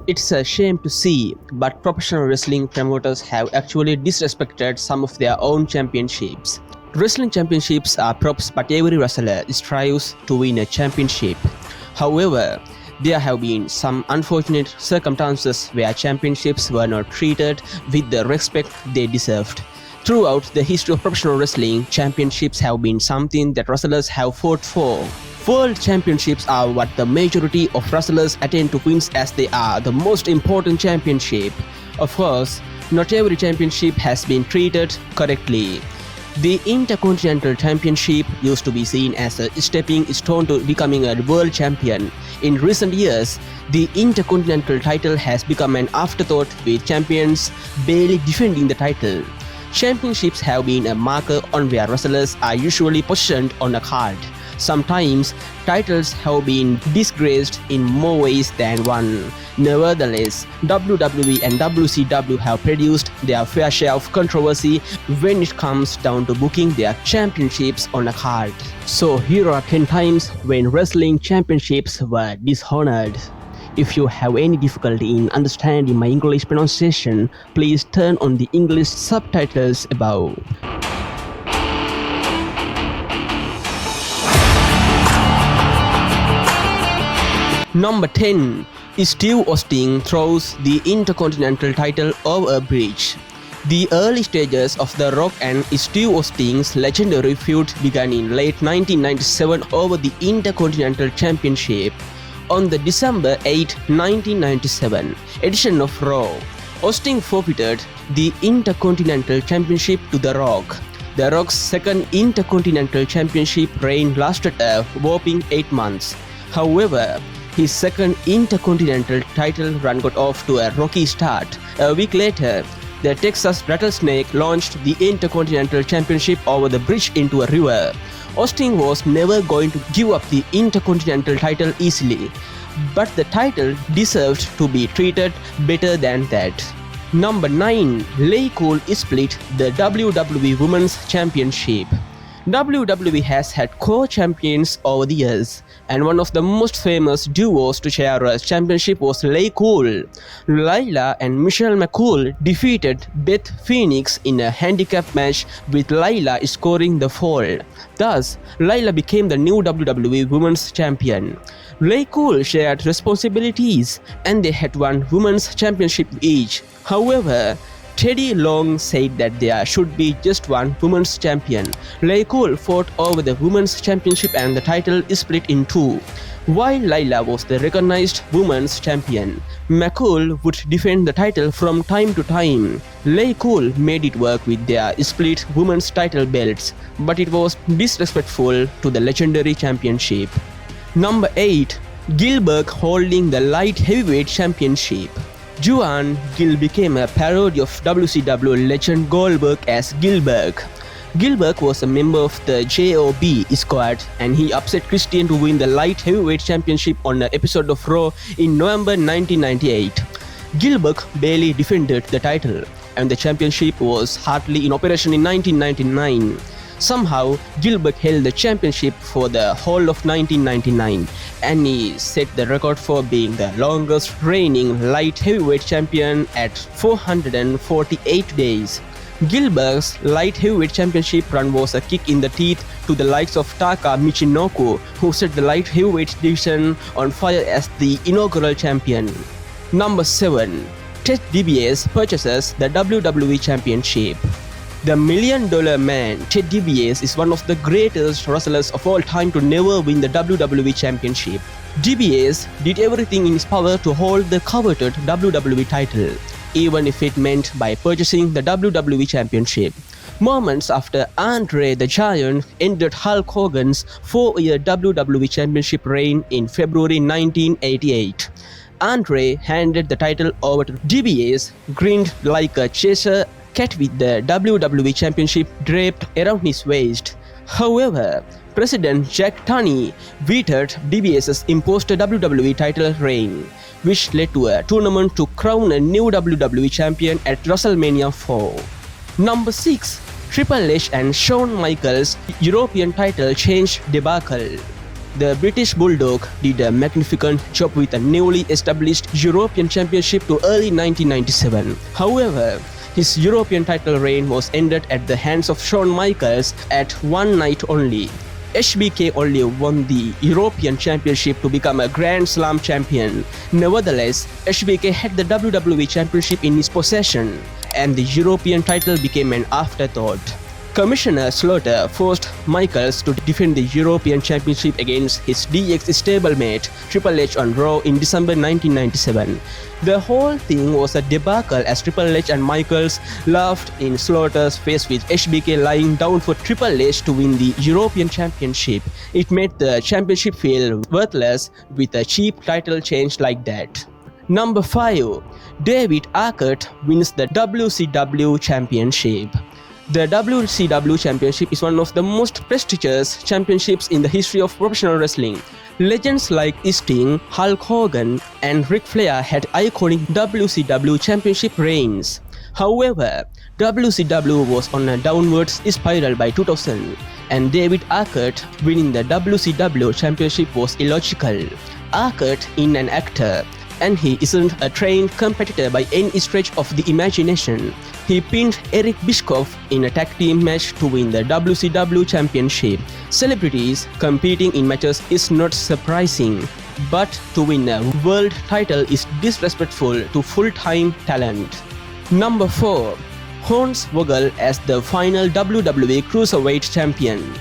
It's a shame to see, but professional wrestling promoters have actually disrespected some of their own championships. Wrestling championships are props, but every wrestler strives to win a championship. However, there have been some unfortunate circumstances where championships were not treated with the respect they deserved. Throughout the history of professional wrestling, championships have been something that wrestlers have fought for. World championships are what the majority of wrestlers attain to win, as they are the most important championship. Of course, not every championship has been treated correctly. The Intercontinental Championship used to be seen as a stepping stone to becoming a world champion. In recent years, the Intercontinental title has become an afterthought, with champions barely defending the title. Championships have been a marker on where wrestlers are usually positioned on a card. Sometimes, titles have been disgraced in more ways than one. Nevertheless, WWE and WCW have produced their fair share of controversy when it comes down to booking their championships on a card. So here are 10 times when wrestling championships were dishonored. If you have any difficulty in understanding my English pronunciation, please turn on the English subtitles above. Number 10. Steve Austin throws the Intercontinental title over a bridge. The early stages of The Rock and Steve Austin's legendary feud began in late 1997 over the Intercontinental Championship. On the December 8, 1997 edition of Raw, Austin forfeited the Intercontinental Championship to The Rock. The Rock's second Intercontinental Championship reign lasted a whopping 8 months. However, his second Intercontinental title run got off to a rocky start. A week later, the Texas Rattlesnake launched the Intercontinental Championship over the bridge into a river. Austin was never going to give up the Intercontinental title easily, but the title deserved to be treated better than that. Number 9. LA Cool split the WWE Women's Championship. WWE has had co-champions over the years, and one of the most famous duos to share a championship was LA Cool. Layla and Michelle McCool defeated Beth Phoenix in a handicap match, with Layla scoring the fall. Thus, Layla became the new WWE Women's Champion. LA Cool shared responsibilities, and they had one Women's Championship each. However, Teddy Long said that there should be just one Women's Champion. LA Cool fought over the Women's Championship and the title split in two. While Layla was the recognized Women's Champion, McCool would defend the title from time to time. LA Cool made it work with their split Women's title belts, but it was disrespectful to the legendary championship. Number 8. Gillberg holding the Light Heavyweight Championship. Juan Gill became a parody of WCW legend Goldberg as Gillberg. Gillberg was a member of the JOB squad, and he upset Christian to win the Light Heavyweight Championship on an episode of Raw in November 1998. Gillberg barely defended the title, and the championship was hardly in operation in 1999. Somehow, Gillberg held the championship for the whole of 1999, and he set the record for being the longest reigning light heavyweight champion at 448 days. Gillberg's light heavyweight championship run was a kick in the teeth to the likes of Taka Michinoku, who set the light heavyweight division on fire as the inaugural champion. Number 7. Ted DiBiase purchases the WWE Championship. The $1 Million Man, Ted DiBiase, is one of the greatest wrestlers of all time to never win the WWE Championship. DiBiase did everything in his power to hold the coveted WWE title, even if it meant by purchasing the WWE Championship. Moments after Andre the Giant ended Hulk Hogan's 4-year WWE Championship reign in February 1988. Andre handed the title over to DiBiase, grinned like a Cheshire cat with the WWE Championship draped around his waist. However, President Jack Tunney vetoed DiBiase's imposed WWE title reign, which led to a tournament to crown a new WWE champion at WrestleMania 4. Number 6. Triple H and Shawn Michaels European title change debacle. The British Bulldog did a magnificent job with a newly established European Championship to early 1997. However, his European title reign was ended at the hands of Shawn Michaels at one night only. HBK only won the European Championship to become a Grand Slam champion. Nevertheless, HBK had the WWE Championship in his possession, and the European title became an afterthought. Commissioner Slaughter forced Michaels to defend the European Championship against his DX stablemate Triple H on Raw in December 1997. The whole thing was a debacle as Triple H and Michaels laughed in Slaughter's face with HBK lying down for Triple H to win the European Championship. It made the championship feel worthless with a cheap title change like that. Number 5. David Arquette wins the WCW Championship. The WCW Championship is one of the most prestigious championships in the history of professional wrestling. Legends like Sting, Hulk Hogan, and Ric Flair had iconic WCW Championship reigns. However, WCW was on a downward spiral by 2000, and David Arquette winning the WCW Championship was illogical. Arquette is an actor, and he isn't a trained competitor by any stretch of the imagination. He pinned Eric Bischoff in a tag team match to win the WCW Championship. Celebrities competing in matches is not surprising, but to win a world title is disrespectful to full-time talent. Number 4. Hornswoggle as the final WWE Cruiserweight Champion.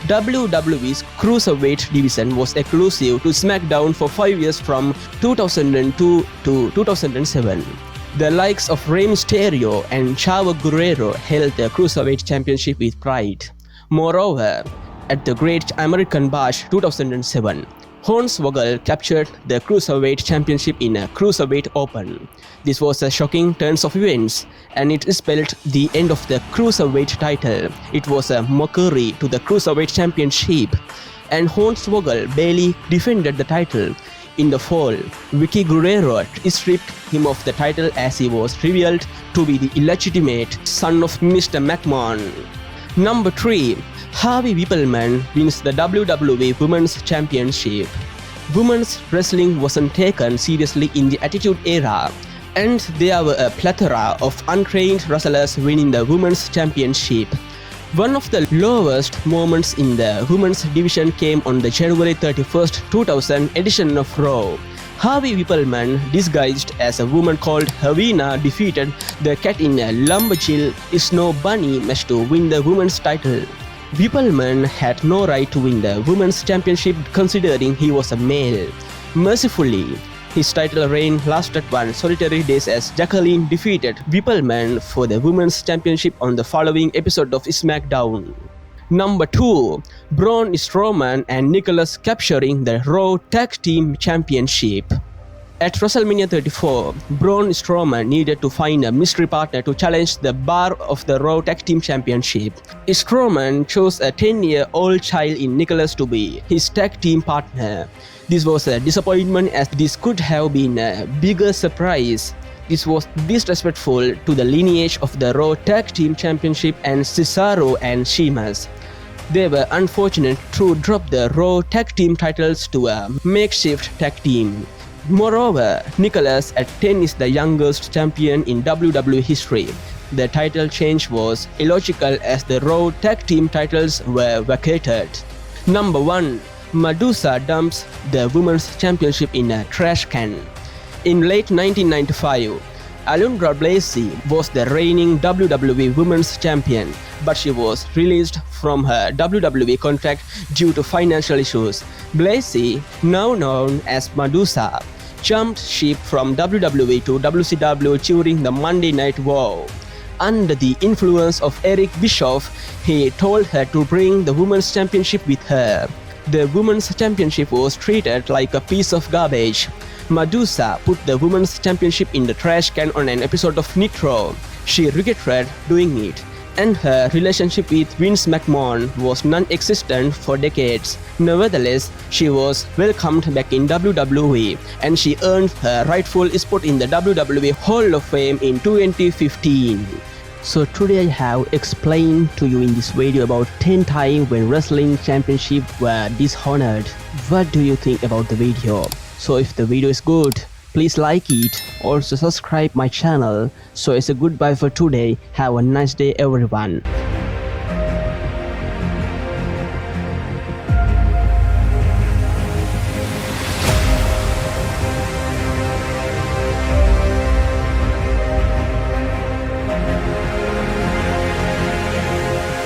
WWE's Cruiserweight division was exclusive to SmackDown for 5 years from 2002 to 2007. The likes of Rey Mysterio and Chavo Guerrero held the Cruiserweight Championship with pride. Moreover, at the Great American Bash 2007, Hornswoggle captured the Cruiserweight Championship in a Cruiserweight Open. This was a shocking turn of events, and it spelled the end of the Cruiserweight title. It was a mockery to the Cruiserweight Championship, and Hornswoggle barely defended the title. In the fall, Vicky Guerrero stripped him of the title as he was revealed to be the illegitimate son of Mr. McMahon. Number 3. Harvey Wippleman wins the WWE Women's Championship. Women's wrestling wasn't taken seriously in the Attitude Era, and there were a plethora of untrained wrestlers winning the Women's Championship. One of the lowest moments in the women's division came on the January 31st, 2000 edition of Raw. Harvey Wippleman, disguised as a woman called Havina, defeated the Cat in a Lumberjill Snow Bunny match to win the women's title. Wippleman had no right to win the women's championship considering he was a male. Mercifully, his title reign lasted one solitary day as Jacqueline defeated Wippleman for the women's championship on the following episode of SmackDown. Number 2. Braun Strowman and Nicholas capturing the Raw Tag Team Championship. At WrestleMania 34, Braun Strowman needed to find a mystery partner to challenge the bar of the Raw Tag Team Championship. Strowman chose a 10-year-old child in Nicholas to be his tag team partner. This was a disappointment as this could have been a bigger surprise. This was disrespectful to the lineage of the Raw Tag Team Championship and Cesaro and Sheamus. They were unfortunate to drop the Raw Tag Team titles to a makeshift tag team. Moreover, Nicholas at 10 is the youngest champion in WWE history. The title change was illogical as the Raw Tag Team titles were vacated. Number 1. Medusa dumps the Women's Championship in a trash can. In late 1995, Alundra Blasey was the reigning WWE Women's Champion, but she was released from her WWE contract due to financial issues. Blasey, now known as Medusa, jumped ship from WWE to WCW during the Monday Night War. Under the influence of Eric Bischoff, he told her to bring the Women's Championship with her. The Women's Championship was treated like a piece of garbage. Medusa put the Women's Championship in the trash can on an episode of Nitro. She regretted doing it, and her relationship with Vince McMahon was non-existent for decades. Nevertheless, she was welcomed back in WWE, and she earned her rightful spot in the WWE Hall of Fame in 2015. So today I have explained to you in this video about 10 times when wrestling championship were dishonored. What do you think about the video? So if the video is good, please like it. Also subscribe my channel. So it's a goodbye for today. Have a nice day everyone.